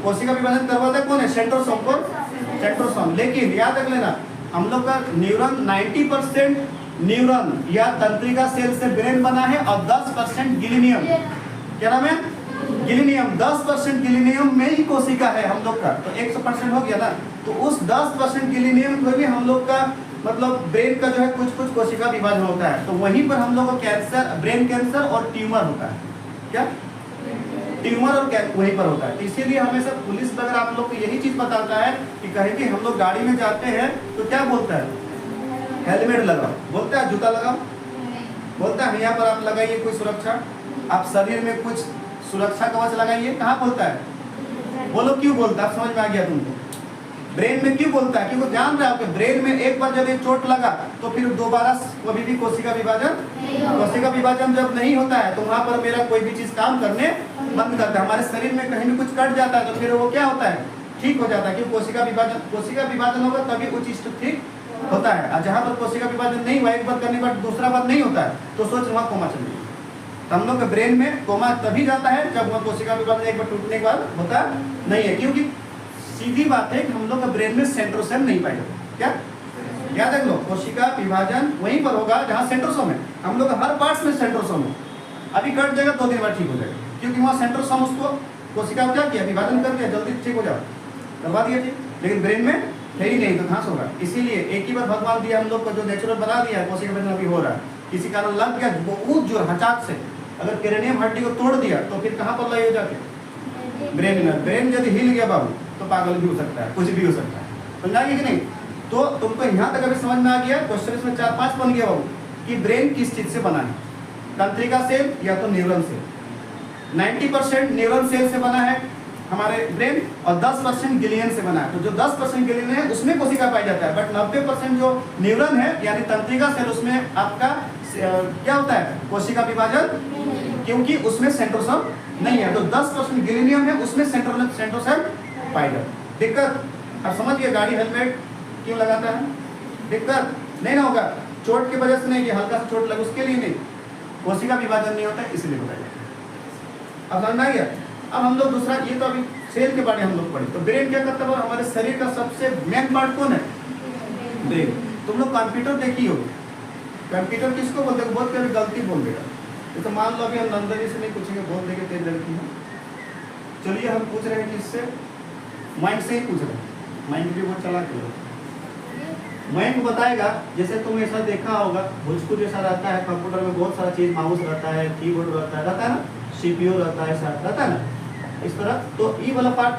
कोशिका विभाजन करवाता है कौन है? सेंट्रोसोम को, सेंट्रोसोम। लेकिन याद रख लेना हम लोग का न्यूरॉन 90% न्यूरॉन या तंत्रिका सेल से ब्रेन बना है और 10% गिलेनियम, क्या नाम है? गिलेनियम। 10% गिलेनियम में ही कोशिका है हम लोग का, तो 100% हो गया ना। तो उस 10% गिलेनियम को भी हम लोग का मतलब ब्रेन का जो है कुछ कुछ कोशिका विभाजन होता है, तो वहीं पर हम लोग को कैंसर, ब्रेन कैंसर और ट्यूमर होता है। क्या? ट्यूमर और वहीं पर होता है। इसीलिए हमेशा पुलिस अगर आप लोग को यही चीज बताता है कि कहीं भी हम लोग गाड़ी में जाते हैं तो क्या बोलता है? हेलमेट लगाओ, बोलता है जूता लगाओ, बोलता है यहाँ पर आप लगाइए कोई सुरक्षा, आप शरीर में कुछ सुरक्षा कवच लगाइए, कहाँ बोलता है? बोलो क्यों बोलता है? समझ में आ गया तुमको? ब्रेन में क्यों बोलता है? क्योंकि जान रहे हो कि ब्रेन में एक बार जब चोट लगा तो फिर दोबारा कभी भी कोशिका विभाजन जब नहीं होता है तो वहां पर मेरा कोई भी चीज काम करने बंद करता है। हमारे शरीर में कहीं भी कुछ कट जाता है तो फिर वो क्या होता है? ठीक हो जाता है। क्योंकि कोशिका विभाजन होगा तभी वो चीज ठीक होता है। और जहाँ पर कोशिका विभाजन नहीं हुआ, एक बार करने के बाद दूसरा बार नहीं होता है तो सोच वहाँ कोमा चल जाएगा। तो हम लोग के ब्रेन में कोमा तभी जाता है जब वह कोशिका विभाजन एक बार टूटने के बाद होता नहीं है। क्योंकि सीधी बात है कि हम लोग के ब्रेन में सेंट्रोसोम नहीं पाएगा। क्या याद रख लो? कोशिका विभाजन वहीं पर होगा जहाँ सेंट्रोसोम है। हम लोग हर पार्ट्स में सेंट्रोसोम है। अभी कट जाएगा 2 दिन बाद ठीक हो जाएगा, क्योंकि वहाँ सेंट्रोसोम उसको कोशिका क्या किया? विभाजन कर दिया, जल्दी ठीक हो जाओ, करवा दिया ठीक। लेकिन ब्रेन में है ही नहीं तो कहाँ से होगा? इसीलिए एक ही बार भगवान दिया हम लोग को, जो नेचुरल बना दिया है, कोशिका विभाजन अभी हो रहा है। किसी कारण लग गया बहुत जोर हचाक से, अगर क्रेनियम हड्डी को तोड़ दिया तो फिर कहाँ पर लग जाके? ब्रेन में। ब्रेन यदि हिल गया बाबू तो पागल भी हो सकता है, कुछ भी हो सकता है। समझाइए कि नहीं? तो तुमको यहाँ तक अभी समझ में आ गया। क्वेश्चन इसमें 4-5 बन गया बाबू कि ब्रेन किस चीज से बना है? तंत्रिका सेल या तो न्यूरॉन सेल। 90% न्यूरॉन सेल से बना है हमारे ब्रेन और 10% गिलियन से बना है। तो जो 10% गिलियन है उसमें कोशिका पाई जाता है, बट 90% जो न्यूरॉन है यानी तंत्रिका सेल उसमें आपका क्या होता है? कोशिका विभाजन, क्योंकि उसमें सेंट्रोसोम नहीं है। तो 10% गिलेनियम है उसमें सेंट्रोसोम पाई जाता है। दिक्कत अब समझ गए? गाड़ी हेलमेट क्यों लगाता है? दिक्कत नहीं ना होगा, चोट की वजह से नहीं, कि हल्का सा चोट लगे उसके लिए नहीं, कोशिका विभाजन नहीं होता है इसलिए बताइए। अब समझ आ गया? अब हम लोग दूसरा, ये तो अभी सेल के बारे में हम लोग पढ़े। तो ब्रेन क्या करता है? हमारे शरीर का सबसे मेन पार्ट कौन है? ब्रेन। तुम लोग कंप्यूटर देखी हो, कंप्यूटर किसको बोलते हैं? बहुत कभी गलती बोल देगा। तो मान लो अभी हम नंदनी से नहीं पूछेंगे, बोल देंगे तेरी लड़की है। चलिए हम पूछ रहे हैं किससे? माइंड से ही पूछ रहे हैं। माइंड भी बहुत चला के माइंड बताएगा। जैसे तुम ऐसा देखा होगा, भोजपुर जैसा रहता है, कंप्यूटर में बहुत सारा चीज, माउस रहता है, कीबोर्ड रहता है ना, CPU रहता है, रहता है ना इस तरह। तो ये वाला पार्ट